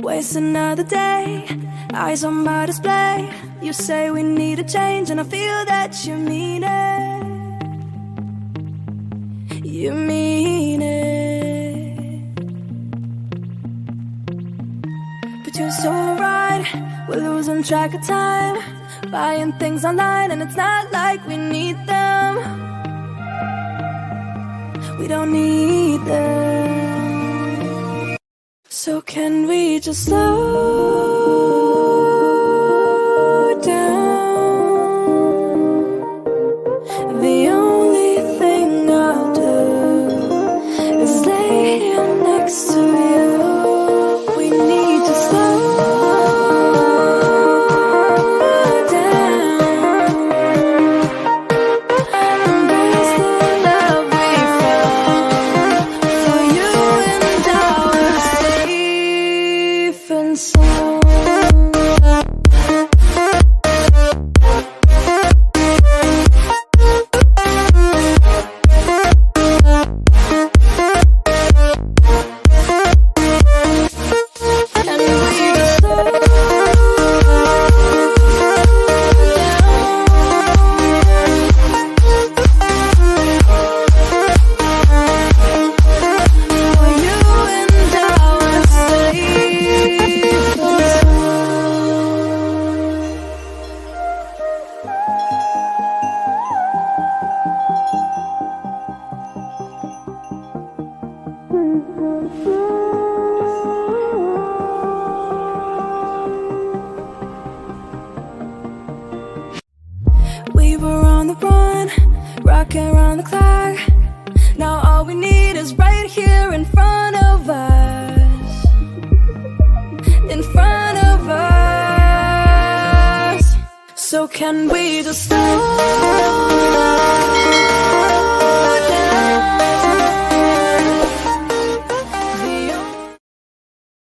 Waste another day, eyes on my display. You say we need a change and I feel that you mean it. You mean it. But you're so right, we're losing track of time, buying things online and it's not like we need them. We don't need them. So can we just slow down? The only thing I'll do is lay here next to you. We need to slow down. Embrace the love we found for you and our safe and sound. We were on the run, rocking around the clock. Now all we need is right here in front of us. In front of us. So can we just slow